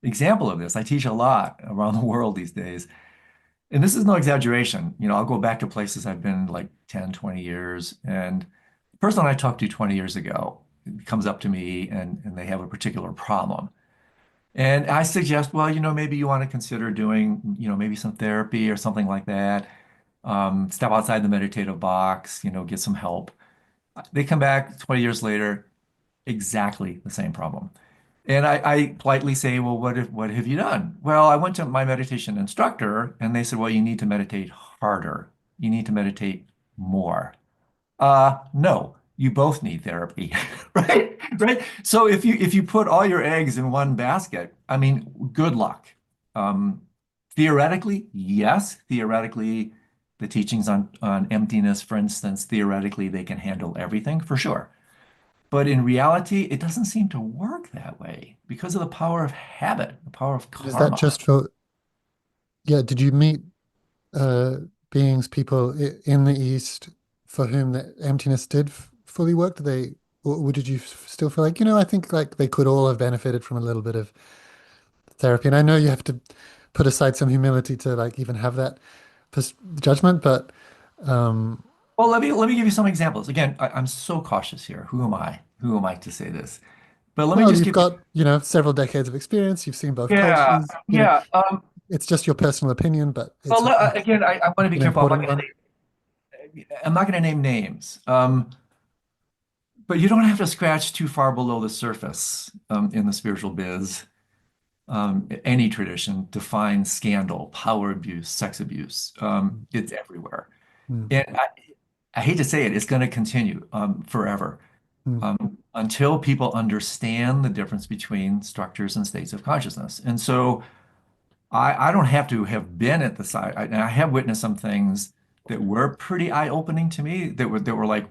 example of this. I teach a lot around the world these days. And this is no exaggeration. I'll go back to places I've been like 10, 20 years. And the person I talked to 20 years ago comes up to me and they have a particular problem. And I suggest, well, maybe you want to consider doing, maybe some therapy or something like that. Step outside the meditative box, get some help. They come back 20 years later, exactly the same problem. And I politely say, well, what have you done? Well, I went to my meditation instructor and they said, well, you need to meditate harder. You need to meditate more. No, you both need therapy, right? Right. So if you put all your eggs in one basket, I mean, good luck. Um, Theoretically, yes. Theoretically, the teachings on emptiness, for instance, theoretically, they can handle everything for sure. But in reality, it doesn't seem to work that way because of the power of habit, the power of Is that karma. just for, yeah, did you meet uh, beings, people in the East for whom the emptiness did fully work? Did they, or did you still feel like, I think like they could all have benefited from a little bit of therapy? And I know you have to put aside some humility to like even have that judgment, but um, Well, let me give you some examples. Again, I'm so cautious here. Who am I? Who am I to say this? But let me well, just you've give you, got, several decades of experience. You've seen both yeah, cultures, yeah. it's just your personal opinion, but Well, it's again, I want to be an careful. important one. I'm not going to name names. But you don't have to scratch too far below the surface in the spiritual biz. Any tradition to find scandal, power abuse, sex abuse. It's everywhere. Mm, And I hate to say it, it's going to continue forever mm, until people understand the difference between structures and states of consciousness. And so I don't have to have been at the side. And I have witnessed some things that were pretty eye-opening to me that were like,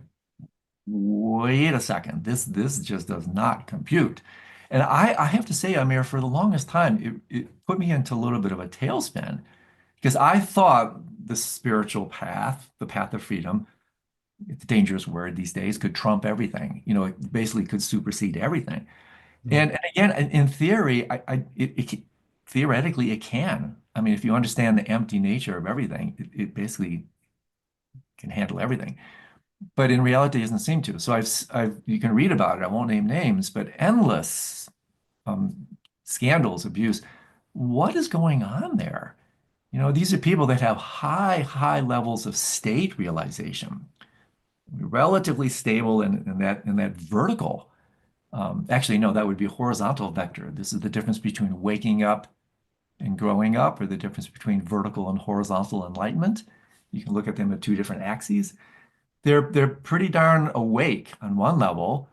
wait a second, this just does not compute. And I have to say, Amir, for the longest time, it put me into a little bit of a tailspin because I thought the spiritual path, the path of freedom, it's a dangerous word these days, could trump everything. It basically could supersede everything. mm, And again, in theory, theoretically it can. I mean, if you understand the empty nature of everything, it basically can handle everything. But in reality, it doesn't seem to. So you can read about it. I won't name names, but endless um, scandals, abuse. What is going on there? These are people that have high, high levels of state realization, relatively stable in that vertical. Actually, no, that would be a horizontal vector. This is the difference between waking up and growing up, or the difference between vertical and horizontal enlightenment. You can look at them at two different axes. They're pretty darn awake on one level,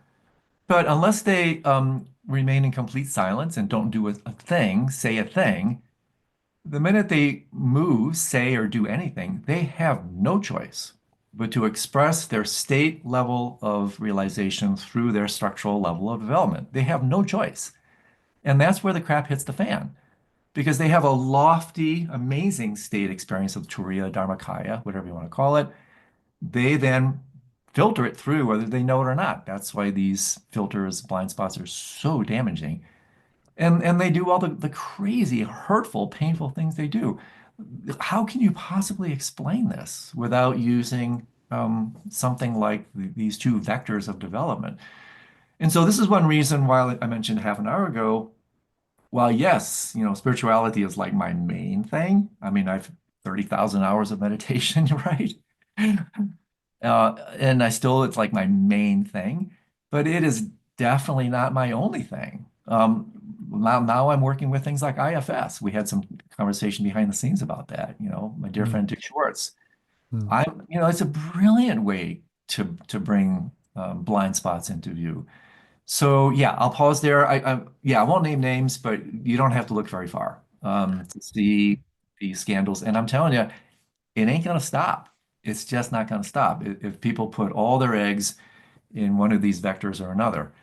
but unless they remain in complete silence and don't do a thing, say a thing, the minute they move, say, or do anything, they have no choice but to express their state level of realization through their structural level of development. They have no choice. And that's where the crap hits the fan because they have a lofty, amazing state experience of Turiya, Dharmakaya, whatever you want to call it. They then filter it through whether they know it or not. That's why these filters, blind spots are so damaging. And they do all the crazy, hurtful, painful things they do. How can you possibly explain this without using something like these two vectors of development? And so this is one reason why I mentioned half an hour ago, while yes, spirituality is like my main thing. I mean, I've 30,000 hours of meditation, right? And it's like my main thing, but it is definitely not my only thing. Now I'm working with things like IFS. We had some conversation behind the scenes about that. My dear mm, friend Dick Schwartz. mm. It's a brilliant way to bring blind spots into view. So yeah, I'll pause there. Yeah, I won't name names, but you don't have to look very far to see these scandals. And I'm telling you, it ain't gonna stop. It's just not gonna stop if people put all their eggs in one of these vectors or another.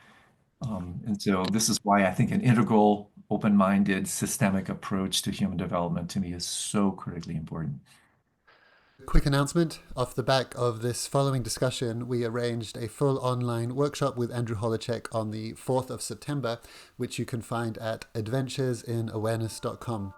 And so this is why I think an integral, open-minded, systemic approach to human development to me is so critically important. Quick announcement. Off the back of this following discussion, we arranged a full online workshop with Andrew Holecek on the 4th of September, which you can find at adventuresinawareness.com.